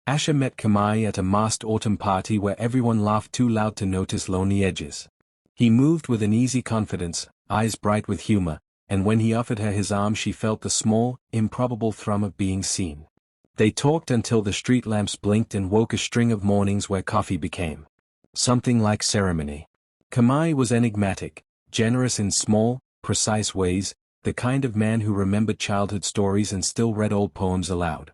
Asha met Kamai at a masked autumn party where everyone laughed too loud to notice lonely edges. He moved with an easy confidence, eyes bright with humor, and when he offered her his arm she felt the small, improbable thrum of being seen. They talked until the street lamps blinked and woke a string of mornings where coffee became something like ceremony. Kamai was enigmatic, generous in small, precise ways, the kind of man who remembered childhood stories and still read old poems aloud.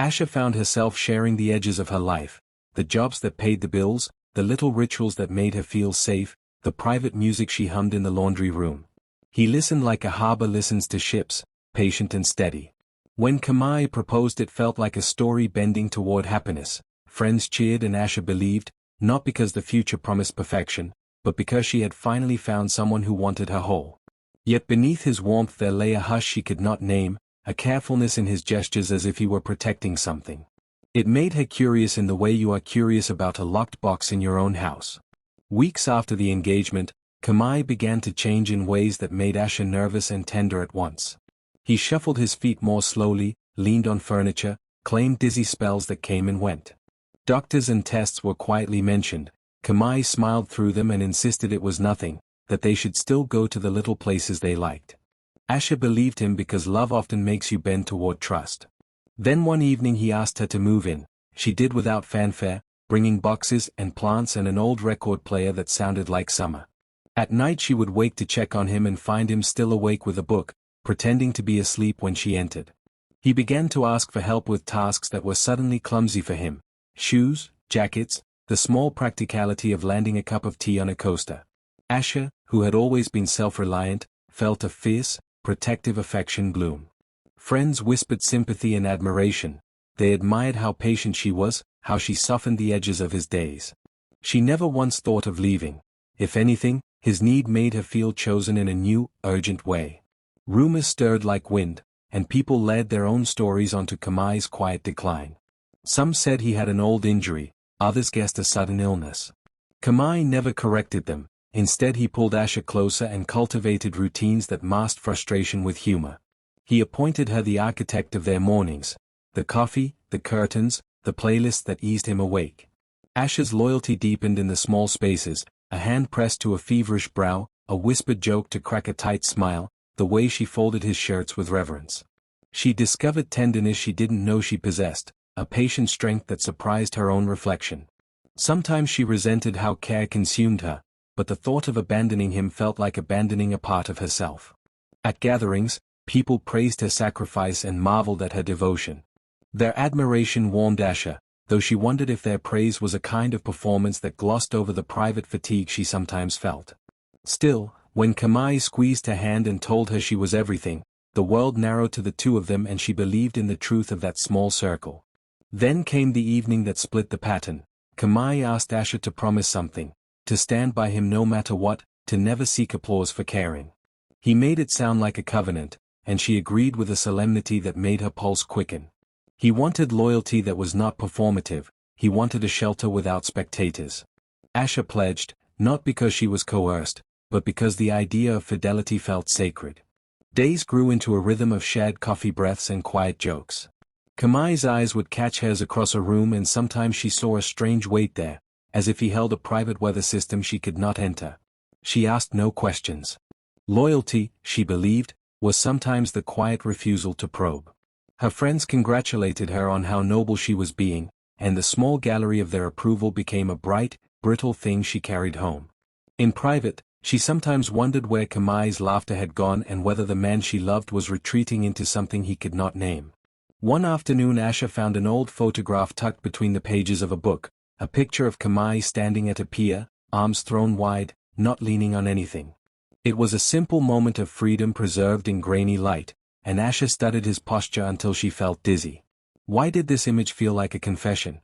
Asha found herself sharing the edges of her life, the jobs that paid the bills, the little rituals that made her feel safe, the private music she hummed in the laundry room. He listened like a harbor listens to ships, patient and steady. When Kamai proposed it felt like a story bending toward happiness. Friends cheered and Asha believed, not because the future promised perfection, but because she had finally found someone who wanted her whole. Yet beneath his warmth there lay a hush she could not name, a carefulness in his gestures as if he were protecting something. It made her curious in the way you are curious about a locked box in your own house. Weeks after the engagement, Kamai began to change in ways that made Asha nervous and tender at once. He shuffled his feet more slowly, leaned on furniture, claimed dizzy spells that came and went. Doctors and tests were quietly mentioned. Kamai smiled through them and insisted it was nothing, that they should still go to the little places they liked. Asha believed him because love often makes you bend toward trust. Then one evening he asked her to move in. She did without fanfare, bringing boxes and plants and an old record player that sounded like summer. At night she would wake to check on him and find him still awake with a book, pretending to be asleep when she entered. He began to ask for help with tasks that were suddenly clumsy for him. Shoes, jackets, the small practicality of landing a cup of tea on a coaster. Asha, who had always been self-reliant, felt a fierce, protective affection bloom. Friends whispered sympathy and admiration. They admired how patient she was, how she softened the edges of his days. She never once thought of leaving. If anything, his need made her feel chosen in a new, urgent way. Rumors stirred like wind, and people led their own stories onto Kamai's quiet decline. Some said he had an old injury, others guessed a sudden illness. Kamai never corrected them, instead he pulled Asha closer and cultivated routines that masked frustration with humor. He appointed her the architect of their mornings, the coffee, the curtains, the playlist that eased him awake. Asha's loyalty deepened in the small spaces, a hand pressed to a feverish brow, a whispered joke to crack a tight smile, the way she folded his shirts with reverence. She discovered tenderness she didn't know she possessed, a patient strength that surprised her own reflection. Sometimes she resented how care consumed her, but the thought of abandoning him felt like abandoning a part of herself. At gatherings, people praised her sacrifice and marveled at her devotion. Their admiration warmed Asha, though she wondered if their praise was a kind of performance that glossed over the private fatigue she sometimes felt. Still, when Kamai squeezed her hand and told her she was everything, the world narrowed to the two of them and she believed in the truth of that small circle. Then came the evening that split the pattern. Kamai asked Asha to promise something, to stand by him no matter what, to never seek applause for caring. He made it sound like a covenant, and she agreed with a solemnity that made her pulse quicken. He wanted loyalty that was not performative, he wanted a shelter without spectators. Asha pledged, not because she was coerced, but because the idea of fidelity felt sacred. Days grew into a rhythm of shared coffee breaths and quiet jokes. Kamai's eyes would catch hers across a room and sometimes she saw a strange weight there, as if he held a private weather system she could not enter. She asked no questions. Loyalty, she believed, was sometimes the quiet refusal to probe. Her friends congratulated her on how noble she was being, and the small gallery of their approval became a bright, brittle thing she carried home. In private, she sometimes wondered where Kamai's laughter had gone and whether the man she loved was retreating into something he could not name. One afternoon Asha found an old photograph tucked between the pages of a book, a picture of Kamai standing at a pier, arms thrown wide, not leaning on anything. It was a simple moment of freedom preserved in grainy light, and Asha studied his posture until she felt dizzy. Why did this image feel like a confession?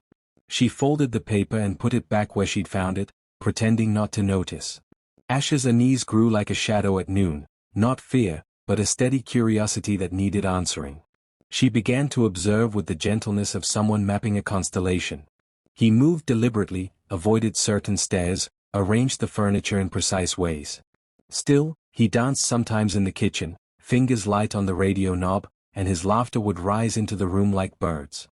She folded the paper and put it back where she'd found it, pretending not to notice. Asha's unease grew like a shadow at noon, not fear, but a steady curiosity that needed answering. She began to observe with the gentleness of someone mapping a constellation. He moved deliberately, avoided certain stares, arranged the furniture in precise ways. Still, he danced sometimes in the kitchen, fingers light on the radio knob, and his laughter would rise into the room like birds.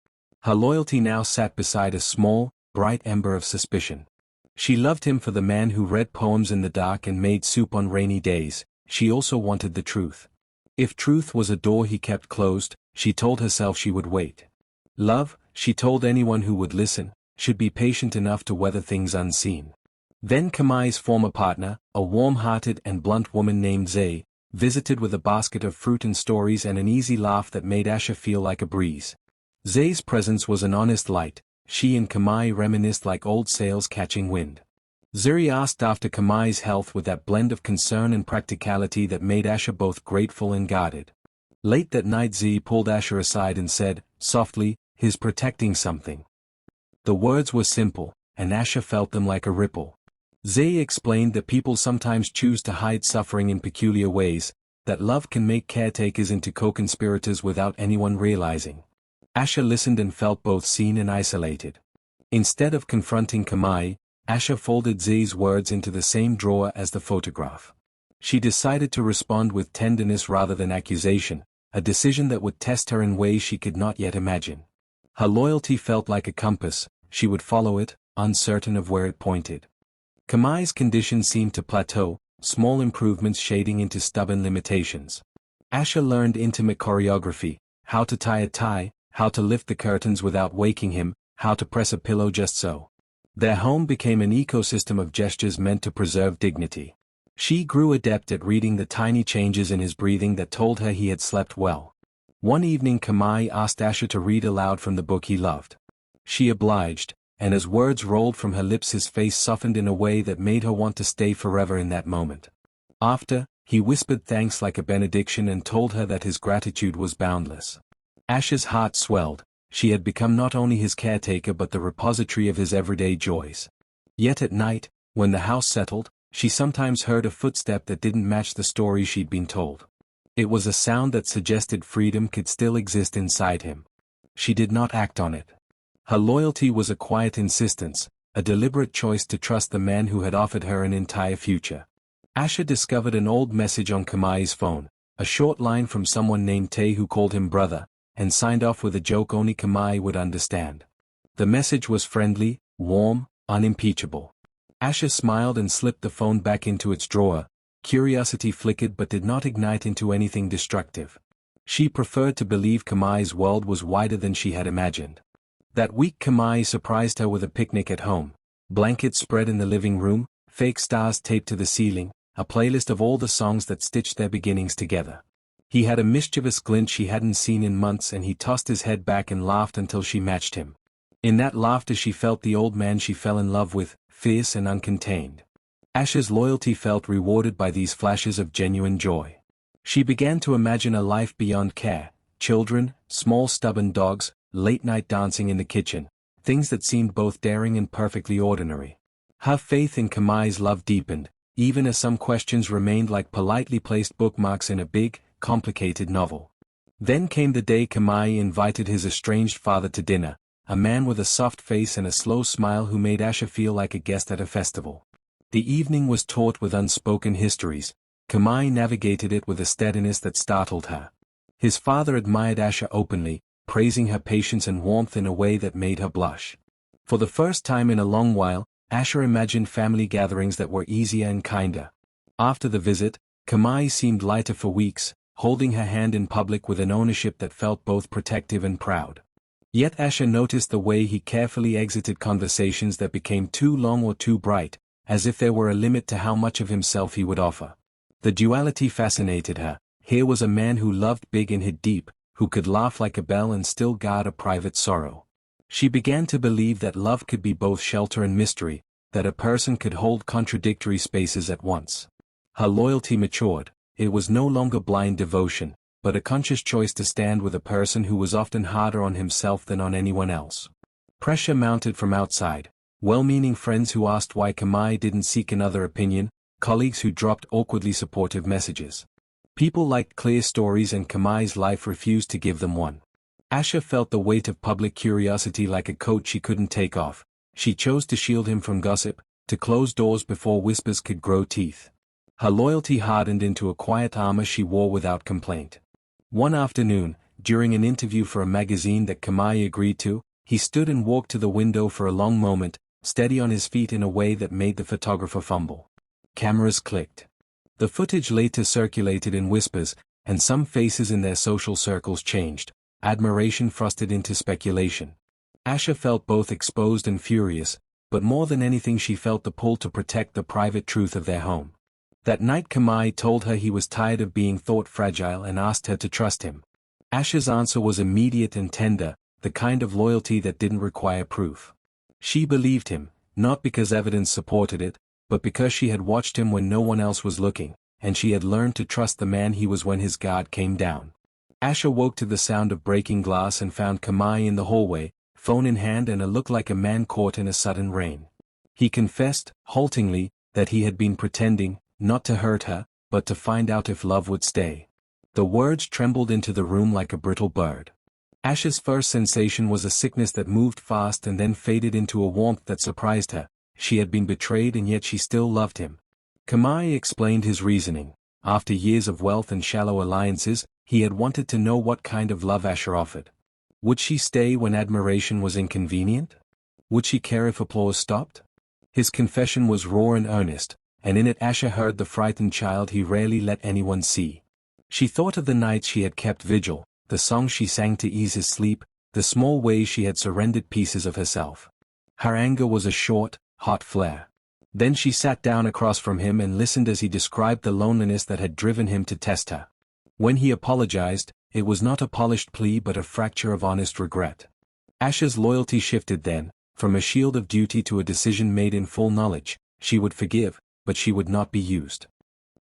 Her loyalty now sat beside a small, bright ember of suspicion. She loved him for the man who read poems in the dark and made soup on rainy days. She also wanted the truth. If truth was a door he kept closed, she told herself she would wait. Love, she told anyone who would listen, should be patient enough to weather things unseen. Then Kamai's former partner, a warm-hearted and blunt woman named Zay, visited with a basket of fruit and stories and an easy laugh that made Asha feel like a breeze. Zay's presence was an honest light. She and Kamai reminisced like old sails catching wind. Zuri asked after Kamai's health with that blend of concern and practicality that made Asha both grateful and guarded. Late that night Zee pulled Asha aside and said, softly, "He's protecting something." The words were simple, and Asha felt them like a ripple. Zee explained that people sometimes choose to hide suffering in peculiar ways, that love can make caretakers into co-conspirators without anyone realizing. Asha listened and felt both seen and isolated. Instead of confronting Kamai, Asha folded Zee's words into the same drawer as the photograph. She decided to respond with tenderness rather than accusation, a decision that would test her in ways she could not yet imagine. Her loyalty felt like a compass, she would follow it, uncertain of where it pointed. Kamai's condition seemed to plateau, small improvements shading into stubborn limitations. Asha learned intimate choreography, how to tie a tie, how to lift the curtains without waking him, how to press a pillow just so. Their home became an ecosystem of gestures meant to preserve dignity. She grew adept at reading the tiny changes in his breathing that told her he had slept well. One evening Kamai asked Asha to read aloud from the book he loved. She obliged, and as words rolled from her lips his face softened in a way that made her want to stay forever in that moment. After, he whispered thanks like a benediction and told her that his gratitude was boundless. Asha's heart swelled. She had become not only his caretaker but the repository of his everyday joys. Yet at night, when the house settled, she sometimes heard a footstep that didn't match the story she'd been told. It was a sound that suggested freedom could still exist inside him. She did not act on it. Her loyalty was a quiet insistence, a deliberate choice to trust the man who had offered her an entire future. Asha discovered an old message on Kamai's phone, a short line from someone named Tay who called him brother, and signed off with a joke only Kamai would understand. The message was friendly, warm, unimpeachable. Asha smiled and slipped the phone back into its drawer. Curiosity flickered but did not ignite into anything destructive. She preferred to believe Kamai's world was wider than she had imagined. That week Kamai surprised her with a picnic at home. Blankets spread in the living room, fake stars taped to the ceiling, a playlist of all the songs that stitched their beginnings together. He had a mischievous glint she hadn't seen in months and he tossed his head back and laughed until she matched him. In that laughter she felt the old man she fell in love with, fierce and uncontained. Asha's loyalty felt rewarded by these flashes of genuine joy. She began to imagine a life beyond care, children, small stubborn dogs, late-night dancing in the kitchen, things that seemed both daring and perfectly ordinary. Her faith in Kamai's love deepened, even as some questions remained like politely placed bookmarks in a big, complicated novel. Then came the day Kamai invited his estranged father to dinner, a man with a soft face and a slow smile who made Asha feel like a guest at a festival. The evening was taut with unspoken histories. Kamai navigated it with a steadiness that startled her. His father admired Asha openly, praising her patience and warmth in a way that made her blush. For the first time in a long while, Asha imagined family gatherings that were easier and kinder. After the visit, Kamai seemed lighter for weeks, holding her hand in public with an ownership that felt both protective and proud. Yet Asha noticed the way he carefully exited conversations that became too long or too bright, as if there were a limit to how much of himself he would offer. The duality fascinated her. Here was a man who loved big and hid deep, who could laugh like a bell and still guard a private sorrow. She began to believe that love could be both shelter and mystery, that a person could hold contradictory spaces at once. Her loyalty matured. It was no longer blind devotion, but a conscious choice to stand with a person who was often harder on himself than on anyone else. Pressure mounted from outside, well-meaning friends who asked why Kamai didn't seek another opinion, colleagues who dropped awkwardly supportive messages. People liked clear stories and Kamai's life refused to give them one. Asha felt the weight of public curiosity like a coat she couldn't take off. She chose to shield him from gossip, to close doors before whispers could grow teeth. Her loyalty hardened into a quiet armor she wore without complaint. One afternoon, during an interview for a magazine that Kamai agreed to, He stood and walked to the window for a long moment, steady on his feet in a way that made the photographer fumble. Cameras clicked. The footage later circulated in whispers, and some faces in their social circles changed. Admiration thrusted into speculation. Asha felt both exposed and furious, but more than anything she felt the pull to protect the private truth of their home. That night Kamai told her he was tired of being thought fragile and asked her to trust him. Asha's answer was immediate and tender, the kind of loyalty that didn't require proof. She believed him, not because evidence supported it, but because she had watched him when no one else was looking, and she had learned to trust the man he was when his guard came down. Asha woke to the sound of breaking glass and found Kamai in the hallway, phone in hand and a look like a man caught in a sudden rain. He confessed, haltingly, that he had been pretending, not to hurt her, but to find out if love would stay. The words trembled into the room like a brittle bird. Asha's first sensation was a sickness that moved fast and then faded into a warmth that surprised her. She had been betrayed and yet she still loved him. Kamai explained his reasoning. After years of wealth and shallow alliances, he had wanted to know what kind of love Asha offered. Would she stay when admiration was inconvenient? Would she care if applause stopped? His confession was raw and earnest, and in it Asha heard the frightened child he rarely let anyone see. She thought of the nights she had kept vigil, the songs she sang to ease his sleep, the small ways she had surrendered pieces of herself. Her anger was a short, hot flare. Then she sat down across from him and listened as he described the loneliness that had driven him to test her. When he apologized, it was not a polished plea but a fracture of honest regret. Asha's loyalty shifted then, from a shield of duty to a decision made in full knowledge. She would forgive, but she would not be used.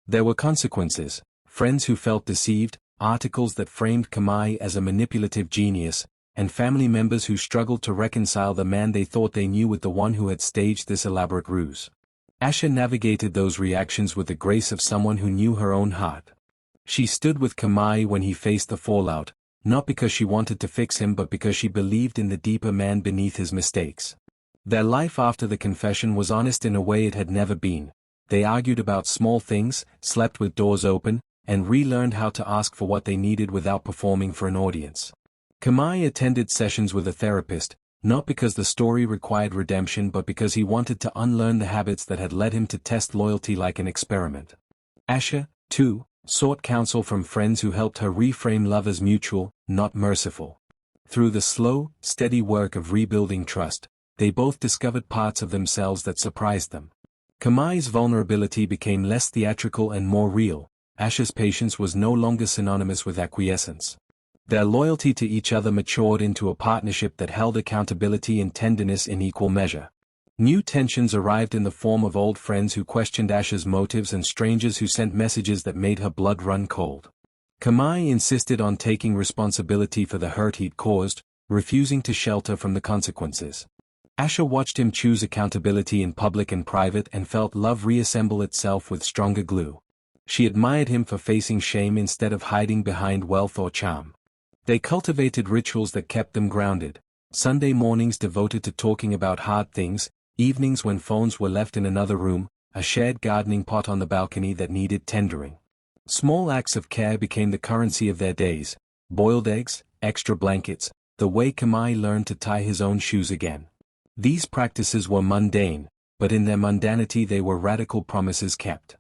There were consequences, friends who felt deceived, articles that framed Kamai as a manipulative genius, and family members who struggled to reconcile the man they thought they knew with the one who had staged this elaborate ruse. Asha navigated those reactions with the grace of someone who knew her own heart. She stood with Kamai when he faced the fallout, not because she wanted to fix him but because she believed in the deeper man beneath his mistakes. Their life after the confession was honest in a way it had never been. They argued about small things, slept with doors open, and relearned how to ask for what they needed without performing for an audience. Kamai attended sessions with a therapist, not because the story required redemption but because he wanted to unlearn the habits that had led him to test loyalty like an experiment. Asha, too, sought counsel from friends who helped her reframe love as mutual, not merciful. Through the slow, steady work of rebuilding trust, they both discovered parts of themselves that surprised them. Kamai's vulnerability became less theatrical and more real. Asha's patience was no longer synonymous with acquiescence. Their loyalty to each other matured into a partnership that held accountability and tenderness in equal measure. New tensions arrived in the form of old friends who questioned Asha's motives and strangers who sent messages that made her blood run cold. Kamai insisted on taking responsibility for the hurt he'd caused, refusing to shelter from the consequences. Asha watched him choose accountability in public and private and felt love reassemble itself with stronger glue. She admired him for facing shame instead of hiding behind wealth or charm. They cultivated rituals that kept them grounded. Sunday mornings devoted to talking about hard things, evenings when phones were left in another room, a shared gardening pot on the balcony that needed tendering. Small acts of care became the currency of their days: boiled eggs, extra blankets, the way Kamai learned to tie his own shoes again. These practices were mundane, but in their mundanity they were radical promises kept.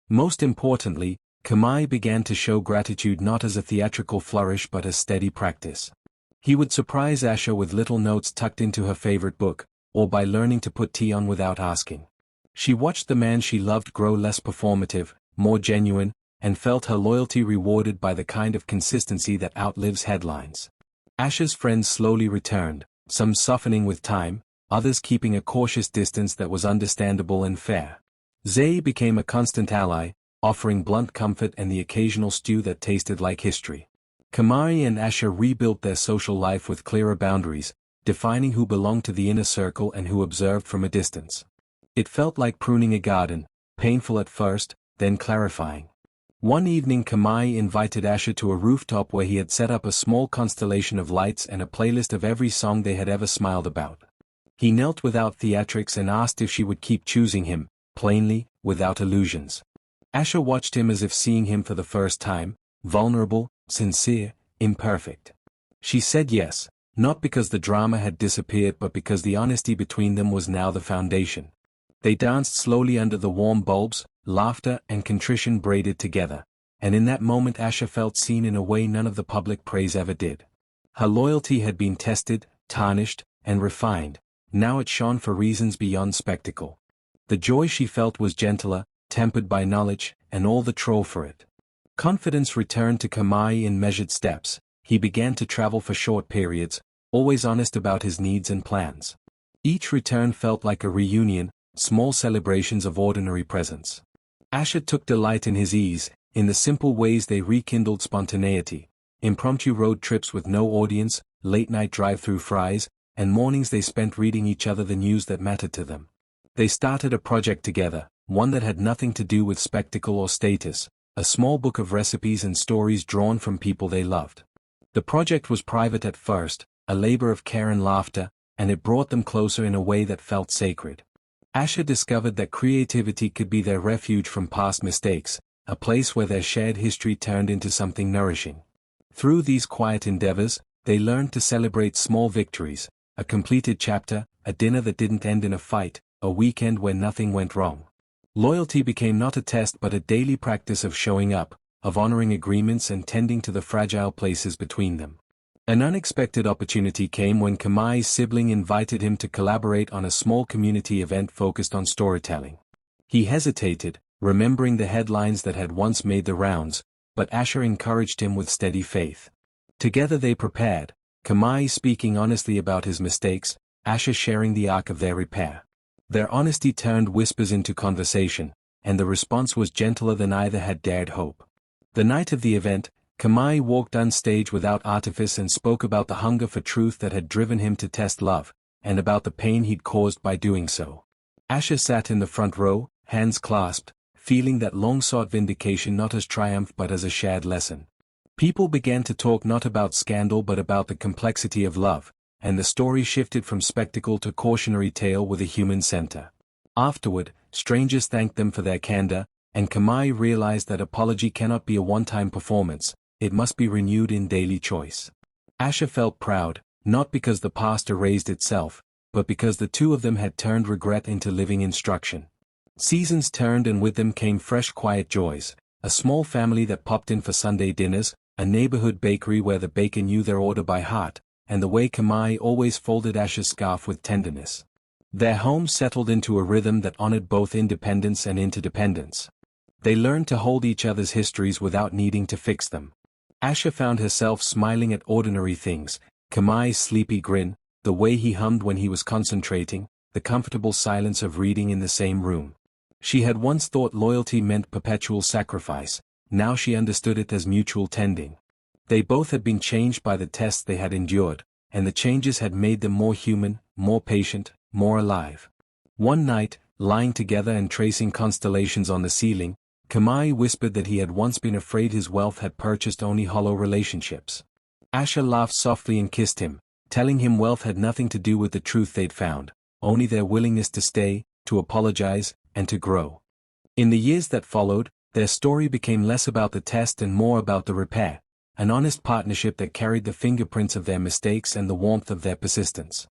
Most importantly, Kamai began to show gratitude not as a theatrical flourish but as steady practice. He would surprise Asha with little notes tucked into her favorite book, or by learning to put tea on without asking. She watched the man she loved grow less performative, more genuine, and felt her loyalty rewarded by the kind of consistency that outlives headlines. Asha's friends slowly returned, some softening with time, others keeping a cautious distance that was understandable and fair. Zay became a constant ally, offering blunt comfort and the occasional stew that tasted like history. Kamai and Asha rebuilt their social life with clearer boundaries, defining who belonged to the inner circle and who observed from a distance. It felt like pruning a garden, painful at first, then clarifying. One evening Kamai invited Asha to a rooftop where he had set up a small constellation of lights and a playlist of every song they had ever smiled about. He knelt without theatrics and asked if she would keep choosing him, plainly, without illusions. Asha watched him as if seeing him for the first time, vulnerable, sincere, imperfect. She said yes, Not because the drama had disappeared but because the honesty between them was now the foundation. They danced slowly under the warm bulbs, laughter and contrition braided together, and in that moment Asha felt seen in a way none of the public praise ever did. Her loyalty had been tested, tarnished, and refined, now it shone for reasons beyond spectacle. The joy she felt was gentler, tempered by knowledge, and all the troll for it. Confidence returned to Kamai in measured steps. He began to travel for short periods, always honest about his needs and plans. Each return felt like a reunion, small celebrations of ordinary presence. Asha took delight in his ease, in the simple ways they rekindled spontaneity, impromptu road trips with no audience, late-night drive-through fries, and mornings they spent reading each other the news that mattered to them. They started a project together, one that had nothing to do with spectacle or status, a small book of recipes and stories drawn from people they loved. The project was private at first, a labor of care and laughter, and it brought them closer in a way that felt sacred. Asha discovered that creativity could be their refuge from past mistakes, a place where their shared history turned into something nourishing. Through these quiet endeavors, they learned to celebrate small victories, a completed chapter, a dinner that didn't end in a fight, a weekend where nothing went wrong. Loyalty became not a test but a daily practice of showing up, of honoring agreements and tending to the fragile places between them. An unexpected opportunity came when Kamai's sibling invited him to collaborate on a small community event focused on storytelling. He hesitated, remembering the headlines that had once made the rounds, but Asha encouraged him with steady faith. Together they prepared, Kamai speaking honestly about his mistakes, Asha sharing the arc of their repair. Their honesty turned whispers into conversation, and the response was gentler than either had dared hope. The night of the event, Kamai walked on stage without artifice and spoke about the hunger for truth that had driven him to test love, and about the pain he'd caused by doing so. Asha sat in the front row, hands clasped, feeling that long-sought vindication not as triumph but as a shared lesson. People began to talk not about scandal but about the complexity of love, and the story shifted from spectacle to cautionary tale with a human center. Afterward, strangers thanked them for their candor, and Kamai realized that apology cannot be a one-time performance, it must be renewed in daily choice. Asha felt proud, not because the past erased itself, but because the two of them had turned regret into living instruction. Seasons turned and with them came fresh quiet joys, a small family that popped in for Sunday dinners, a neighborhood bakery where the baker knew their order by heart, and the way Kamai always folded Asha's scarf with tenderness. Their home settled into a rhythm that honored both independence and interdependence. They learned to hold each other's histories without needing to fix them. Asha found herself smiling at ordinary things, Kamai's sleepy grin, the way he hummed when he was concentrating, the comfortable silence of reading in the same room. She had once thought loyalty meant perpetual sacrifice, now she understood it as mutual tending. They both had been changed by the tests they had endured, and the changes had made them more human, more patient, more alive. One night, lying together and tracing constellations on the ceiling, Kamai whispered that he had once been afraid his wealth had purchased only hollow relationships. Asha laughed softly and kissed him, telling him wealth had nothing to do with the truth they'd found, only their willingness to stay, to apologize, and to grow. In the years that followed, their story became less about the test and more about the repair, an honest partnership that carried the fingerprints of their mistakes and the warmth of their persistence.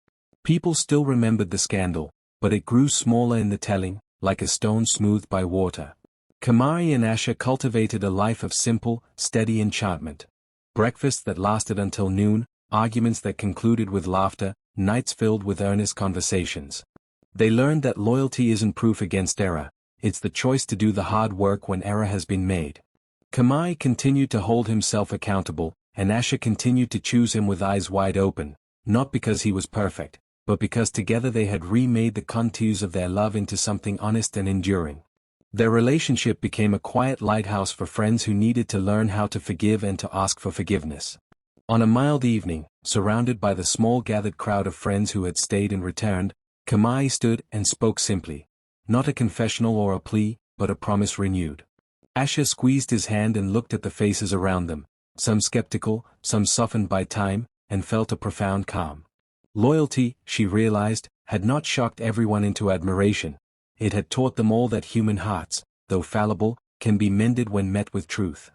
People still remembered the scandal, but it grew smaller in the telling, like a stone smoothed by water. Kamai and Asha cultivated a life of simple, steady enchantment. Breakfasts that lasted until noon, arguments that concluded with laughter, nights filled with earnest conversations. They learned that loyalty isn't proof against error, it's the choice to do the hard work when error has been made. Kamai continued to hold himself accountable, and Asha continued to choose him with eyes wide open, not because he was perfect, but because together they had remade the contours of their love into something honest and enduring. Their relationship became a quiet lighthouse for friends who needed to learn how to forgive and to ask for forgiveness. On a mild evening, surrounded by the small gathered crowd of friends who had stayed and returned, Kamai stood and spoke simply. Not a confessional or a plea, but a promise renewed. Asha squeezed his hand and looked at the faces around them, some skeptical, some softened by time, and felt a profound calm. Loyalty, she realized, had not shocked everyone into admiration. It had taught them all that human hearts, though fallible, can be mended when met with truth.